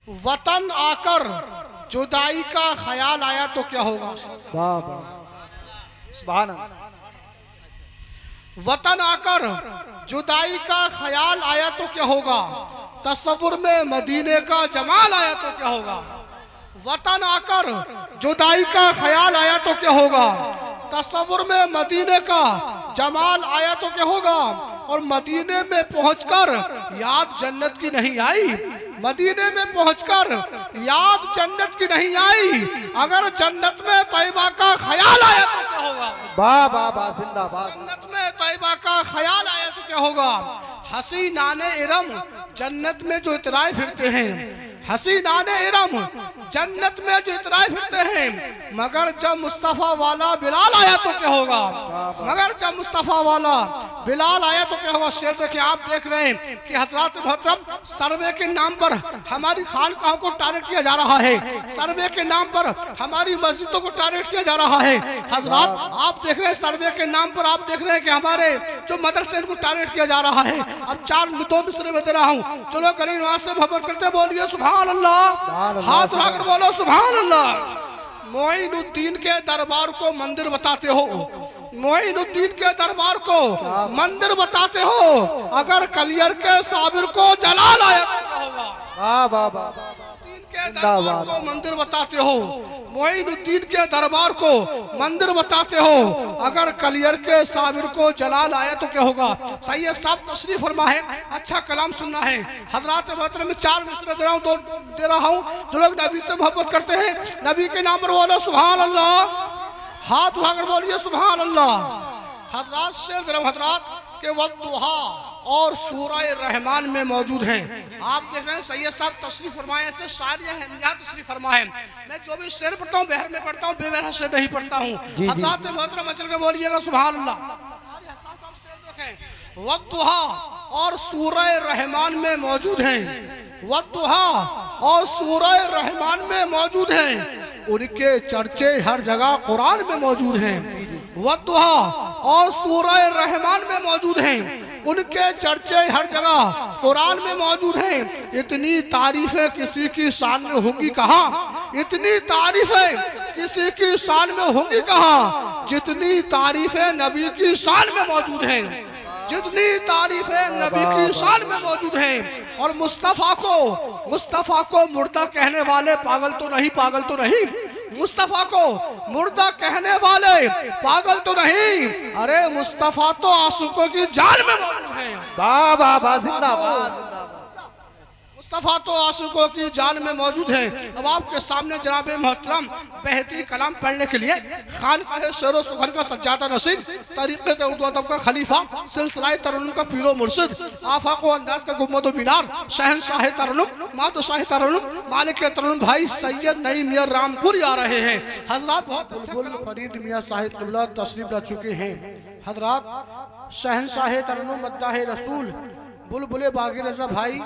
वतन आकर जुदाई का ख्याल आया तो क्या होगा? वाह वाह, सुभान अल्लाह। वतन आकर जुदाई का ख्याल आया तो क्या होगा? तस्वुर में मदीने का जमाल आया तो क्या होगा? वतन आकर जुदाई का ख्याल आया तो क्या होगा? तस्वुर में मदीने का जमाल आया तो क्या होगा? और मदीने में पहुंचकर याद जन्नत की नहीं आई, मदीने में पहुंचकर याद जन्नत की नहीं आई। अगर जन्नत में तैयबा का ख्याल आया तो क्या होगा? वाह वाह वाह, जिंदाबाद। जन्नत में तैयबा का ख्याल आया तो क्या होगा? हसीनाने इरम जन्नत में जो इतराए फिरते हैं, हसीनाने इरम जन्नत में जो इतराए फिरते हैं, मगर जब मुस्तफ़ा वाला बिलाल आया तो क्या होगा? मगर जब मुस्तफ़ा वाला बिलाल आया तो क्या होगा? शेर देखिए, आप देख रहे हैं कि हज़रात मोहतरम सर्वे के नाम पर हमारी खानकाहों को टारगेट किया जा रहा है, सर्वे के नाम पर हमारी मस्जिदों को टारगेट किया जा रहा है। हज़रात आप देख रहे हैं सर्वे के नाम पर, आप देख रहे हैं कि हमारे जो मदरसे इनको टारगेट किया जा रहा है। अब दो मिसरे में दे रहा हूँ, चलो करीब वहां से मोहब्बत करते बोलिए सुभान अल्लाह, हाथ उठाकर बोलो सुभान अल्लाह। मोइनुद्दीन के दरबार को मंदिर बताते हो, मोइनुद्दीन के दरबार को मंदिर बताते हो, अगर कलियर के साबिर को जलाल आया तो क्या होगा? वाह वाह वाह, के दरबार को मंदिर बताते हो, मोइनुद्दीन के दरबार को मंदिर बताते हो, अगर कलियर के साबिर को जलाल आया तो क्या होगा? सही है साहब, तशरीफ फरमा है, अच्छा कलाम सुनना है। हजरात मोहतरम में 4 मिसरे दे रहा हूँ, 2 दे रहा हूँ। जो लोग नबी से मोहब्बत करते हैं, नबी के नाम पर बोलो सुभान अल्लाह, हाथ उठाकर बोलिए सुभान अल्लाह। हजरात शेर दे रहा हूँ, हजरात के वद्दुहा और सूरह रहमान में मौजूद हैं। आप देख रहे हैं सैयद साहब तशरीफ फरमाए, ऐसे शायर यहाँ तशरीफ फरमाए। मैं जो भी शेर पढ़ता हूँ बहर में पढ़ता हूँ, बेबहर से नहीं पढ़ता हूँ। हज़रात मोहतरम चल के बोलिएगा सुभान अल्लाह। वद्दुहा और सूरह रहमान में मौजूद हैं, वद्दुहा और सूरह रहमान में मौजूद हैं, उनके चर्चे हर जगह कुरान में मौजूद हैं। वद्दुहा और सूरह रहमान में मौजूद हैं, उनके चर्चे हर जगह कुरान में मौजूद हैं। इतनी तारीफें किसी की शान में होंगी कहाँ? इतनी तारीफें किसी की शान में होंगी कहाँ? जितनी तारीफें नबी की शान में मौजूद हैं, जितनी तारीफें नबी की शान में मौजूद हैं। और मुस्तफ़ा को मुर्दा कहने वाले पागल तो नहीं, पागल तो नहीं, मुस्तफ़ा को मुर्दा कहने वाले पागल तो नहीं, अरे मुस्तफ़ा तो आशिकों की जान में मौजूद है। वाह वाह वाह, जिंदाबाद। मुस्तफ़ा तो आशिकों की जान में मौजूद है। अब आपके सामने जनाब मोहतरम बेहतरीन कलाम पढ़ने के लिए खानकाह शेर सुखन का सज्जादा नशीन, तरीक़े उर्दू अदब का खलीफा, सिलसिला तरन्नुम का पीरो मुर्शिद, आफाक व अंदाज का गुम्बद मीनार, शहंशाह तरन्नुम, मातशाह तरन्नुम, मालिक तरन्नुम भाई सैयद नईम मियां रामपुरी आ रहे हैं। हजरात बहुत फरीद मियां साहिब क़िबला तशरीफ ला चुके हैं। हजरात शहंशाह तरन्नुम मद्दाह रसूल बुलबुले बागी रजा भाई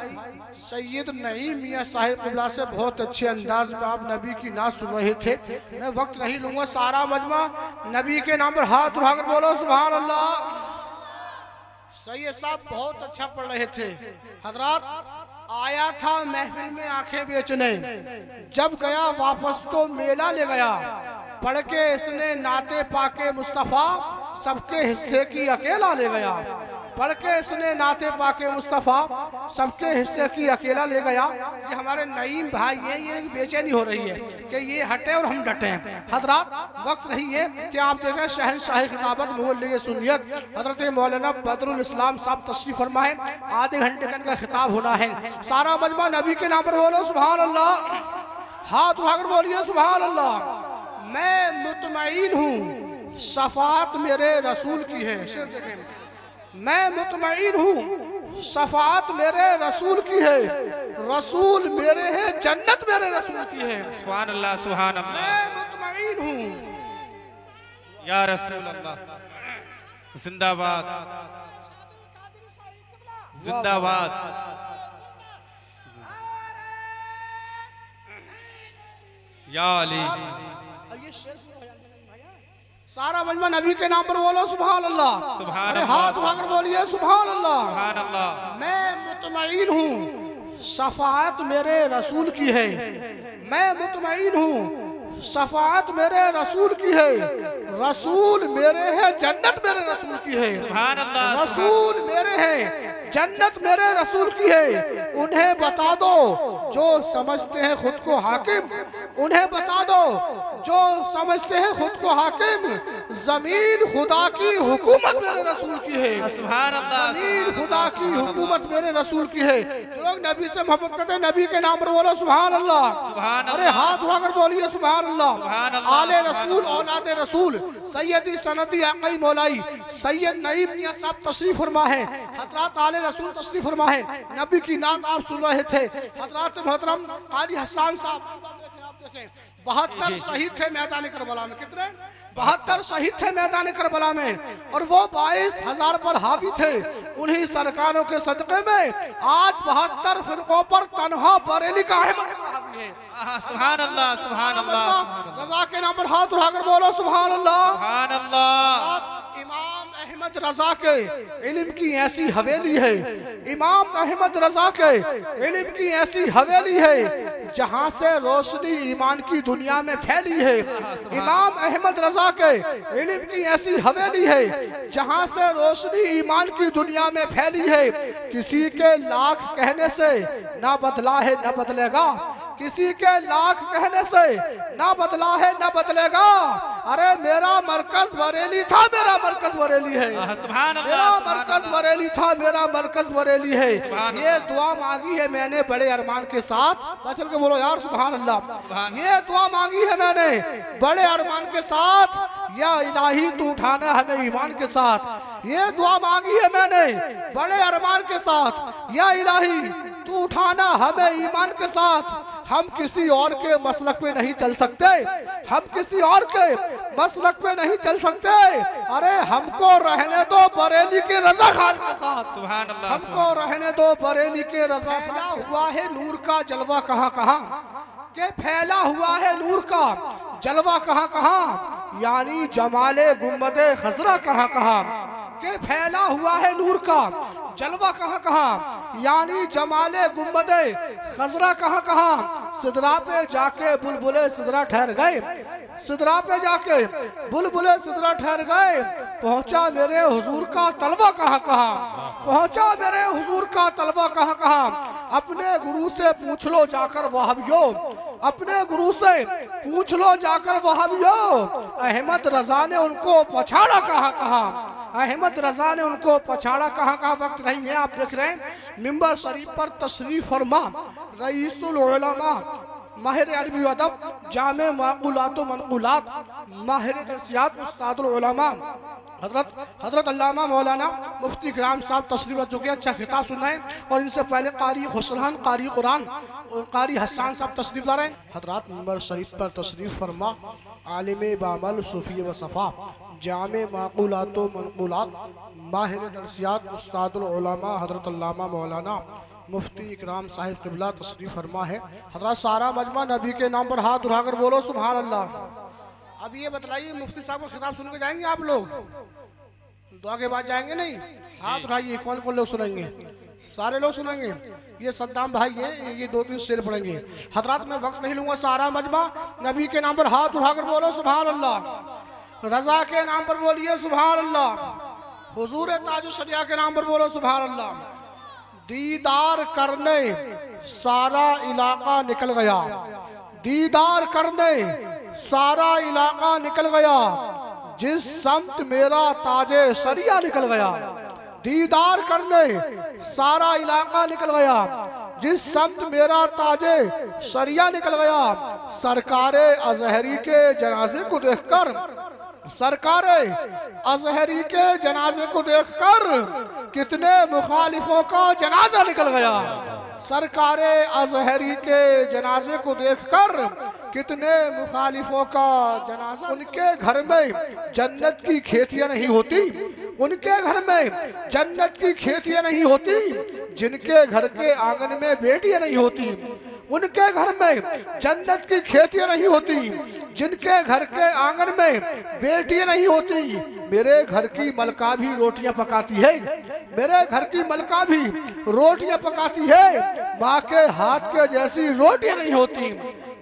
सैयद नईम मियां साहिब क़िबला से बहुत अच्छे अंदाज में आप नबी की नात सुन रहे थे। मैं वक्त नहीं लूंगा, सारा मजमा नबी के नाम पर हाथ उठाकर बोलो सुभान अल्लाह। सैयद साहब बहुत अच्छा पढ़ रहे थे। हजरात आया था महफिल में आंखें बेचने, जब गया वापस तो मेला ले गया, पढ़ के इसने नाते पाके मुस्तफ़ा, सबके हिस्से की अकेला ले गया, पढ़ के इसने नाते पाके मुस्तफ़ा, सबके हिस्से की अकेला ले गया। ये हमारे नईम भाई ये बेचैनी हो रही है कि ये हटे और हम डटे। हजरात वक्त नहीं है कि आप देख रहे हैं शहंशाह खिताबत मुवल्लिय सुन्नियत हजरत मौलाना बदरुल इस्लाम साहब तशरीफ फरमाए, आधे घंटे का इनका खिताब होना है। सारा मजमा नबी के नाम पर बोलो सुभान अल्लाह, हाथ उठाकर बोलिए सुभान अल्लाह। मैं मुतमईन हूँ शफात मेरे रसूल की है, शेर देखें, मैं मुतमईन हूँ शफात मेरे रसूल की है, रसूल मेरे हैं जन्नत मेरे रसूल की है। सुभान अल्लाह सुभान अल्लाह। मैं मुतमईन हूँ या रसूल अल्लाह, जिंदाबाद जिंदाबाद। या अली। सारा मजमा नबी के नाम पर बोलो सुभान अल्लाह, सुभान अरे अल्लाह। हाथ उठाकर बोलिए सुभान अल्लाह। सुभान अल्लाह। मैं मुतमईन हूँ शफाअत मेरे रसूल की है। मैं मुतमईन हूँ, शफाअत मेरे रसूल की है। रसूल मेरे हैं, जन्नत मेरे रसूल की है। सुभान अल्लाह, रसूल मेरे हैं, जन्नत मेरे रसूल की है। उन्हें बता दो जो समझते हैं खुद को हाकिम, उन्हें बता दो जो समझते हैं खुद को हाकिम, जमीन खुदा की हुकूमत मेरे रसूल की है। सुभान अल्लाह, जमीन खुदा की हुकूमत मेरे रसूल की है। जो लोग नबी से मोहब्बत करते हैं, नबी के नाम पर बोलो सुभान अल्लाह। सुभान अरे अल्लाह, हाथ उठाकर बोलिए सुभान अल्लाह। सुभान अल्लाह, आले रसूल, औलाद रसूल, सैयदी सनदी आकई मौलाई सैयद नईम मियां साहब तशरीफ फरमा है। हजरत आले रसूल तशरीफ फरमा है। नबी की नात आप सुन रहे थे। हजरत मोहतरम काजी हसन साहब, आप देखें 72 शहीद थे मैदान करबला में। कितने? 72 शहीद थे मैदान करबला में, और वो 22,000 पर हावी थे। उन्हीं सरकारों के सदक़े में आज 72 फिरकों पर तन्हा बरेली का अहमद हावी है। सुभान अल्लाह, सुभान अल्लाह, रजा के नाम पर हाथ उठाकर बोलो सुभान अल्लाह। सुभान अल्लाह। इमाम अहमद रजा के इल्म की ऐसी हवेली है, इमाम अहमद रजा के इल्म की ऐसी हवेली है जहां से रोशनी ईमान की दुनिया में फैली है। इमाम अहमद रजा के इल्म की ऐसी हवेली है जहां से रोशनी ईमान की दुनिया में फैली है। किसी के लाख कहने से ना बदला है ना बदलेगा, किसी के लाख कहने से ना बदला है ना बदलेगा। अरे मेरा मरकज बरेली था, मेरा मरकज बरेली है। मेरा मरकज बरेली था, मेरा मरकज बरेली है। ये दुआ मांगी है मैंने बड़े अरमान के साथ। चल के बोलो यार सुभान अल्लाह। ये दुआ मांगी है मैंने बड़े अरमान के साथ, या इलाही तू उठाना हमें ईमान के साथ। ये दुआ मांगी है मैंने बड़े अरमान के साथ, या इलाही तू उठाना हमें ईमान के साथ। हम किसी और के मसलक पे नहीं चल सकते, हम किसी और के मसलक पे नहीं चल सकते। अरे हमको रहने दो बरेली के रजा खान के साथ। सुभान अल्लाह, हमको रहने दो बरेली के रजा। फैला हुआ है नूर का जलवा कहाँ कहाँ, के फैला हुआ है नूर का जलवा कहाँ कहाँ, यानी जमाले गुम्बदे खजरा कहाँ कहाँ। के फैला हुआ है नूर का जलवा कहाँ कहाँ, यानी जमाले गुम्बदे खजरा कहाँ कहाँ। सिदरा पे जाके बुलबुले सिदरा ठहर गए, सिदरा पे जाके बुलबुले सिदरा ठहर गए। पहुंचा मेरे हुजूर का तलवा कहाँ कहाँ, पहुंचा मेरे हुजूर का तलवा कहाँ कहाँ। अपने गुरु से पूछ लो जाकर वहाबियो, अपने गुरु से पूछ लो जाकर वहाबियो। अहमद रजा ने उनको पछाड़ा कहाँ कहाँ, अहमद रजा ने उनको पछाड़ा कहाँ कहाँ। वक्त नहीं है, आप देख रहे हैं मिंबर शरीफ पर तशरीफ फरमा रईसुल उलमा, माहिर अरबी अदब, जामे माकुलात व मनकुलात, माहिर दरसियात, उस्तादुल उलमा हजरत अल्लामा मौलाना मुफ्ती इकराम साहब तशरीफ रख चुके हैं। अच्छा खिताब सुना है। और इनसे पहले कारी खुशरहान, कारी कुरान और कारी हसन साहब तशरीफ ला रहे हैं। हजरत मिंबर शरीफ पर तशरीफ फरमा आलिम बामल सूफी व सफ़ा, जामे माकुलात व मनकुलात, माहिर दरसियात, उस्तादुल उलमा हजरत अल्लामा मौलाना मुफ्ती इकराम साहिब क़िबला तशरीफ फरमा है। हजरत सारा मजमा नबी के नाम पर हाथ उठाकर बोलो सुभान अल्लाह। अब ये बतलाइए मुफ्ती साहब का खिताब सुन के जाएंगे आप लोग? दुआ के बाद जाएंगे नहीं? हाथ उठाइए, कौन कौन लोग सुनेंगे? सारे लोग सुनेंगे। ये सद्दाम भाई हैं, ये 2-3 शेर पढ़ेंगे। हजरात में वक्त नहीं लूंगा। सारा मजमा नबी के नाम पर हाथ उठाकर बोलो सुभान अल्लाह। रजा के नाम पर बोलिए सुभान अल्लाह। हुजूर ताजुल शरिया के नाम पर बोलो सुभान अल्लाह। दीदार करने सारा इलाका निकल गया, दीदार करने सारा इलाका निकल गया, जिस समत मेरा ताजे शरिया निकल गया। दीदार करने सारा इलाका निकल गया, जिस समत मेरा ताजे शरिया निकल गया। सरकारे अजहरी के जनाजे को देखकर, सरकारे अजहरी के जनाजे को देखकर कितने मुखालिफों का जनाजा निकल गया। सरकारे अजहरी के जनाजे को देखकर कितने मुखालिफों का जनाजा। उनके घर में जन्नत की खेतियां नहीं होती, उनके घर में जन्नत की खेतियां नहीं होती, जिनके घर के आंगन में बेटियां नहीं होती। उनके घर में जन्नत की खेतियां नहीं होती, जिनके घर के आंगन में बेटियां नहीं होती। मेरे घर की मलका भी रोटियां पकाती है, मेरे घर की मलका भी रोटियां पकाती है। माँ के हाथ के जैसी रोटियां नहीं होती,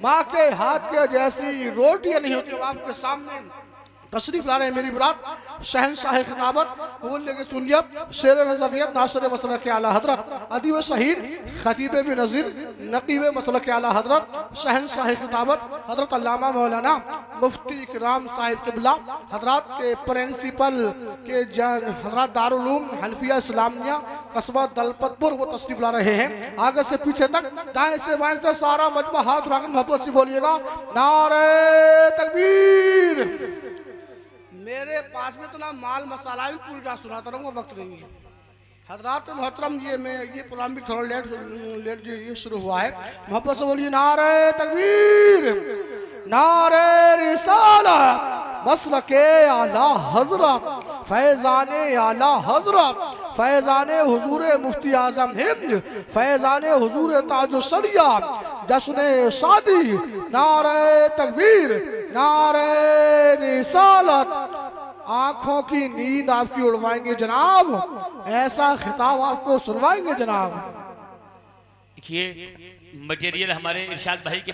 माँ के हाथ के जैसी रोटियां नहीं होती। आपके सामने तशरीफ ला रहे हैं मेरी बरात शहनशाह खिताबत बोल लेके सुनिए शेर नज़रियत नासर मसलक के आला हजरत अदीब शहीर खतीब भी नज़ीर नकीब मसलक के आला हजरत शहनशाह खिताबत हजरत अल्लामा मौलाना मुफ्ती इकराम साहिब क़िबला हजरत के प्रिंसिपल के हजरत दारुल उलूम हनफिया इस्लामिया कस्बा दलपतपुर वो तशरीफ ला रहे हैं। आगे से पीछे तक दाएं से बाएं तक सारा मजमा हाथ उठाकर मोहब्बत से बोलिएगा नारे तकबीर। मेरे पास में तो ना माल मसाला भी पूरी रात सुनाता रहूँगा, वक्त नहीं है। हजरात मोहतरम ये प्रोग्राम भी थोड़ा लेट जो ये शुरू हुआ है, मोहब्बत से बोलिए नारे तकबीर, नारे रिसालत, मसलके आला हजरत, फैजाने आला हजरत, फैजाने हुजूर मुफ्ती आजम हिंद, फैजाने हुजूर ताजो शरिया, जश्न शादी, नारे तकबीर, नारे रिसालत। आंखों की नींद आपकी उड़वाएंगे जनाब, ऐसा खिताब आपको सुनवाएंगे जनाब। देखिए मटेरियल हमारे इरशाद भाई के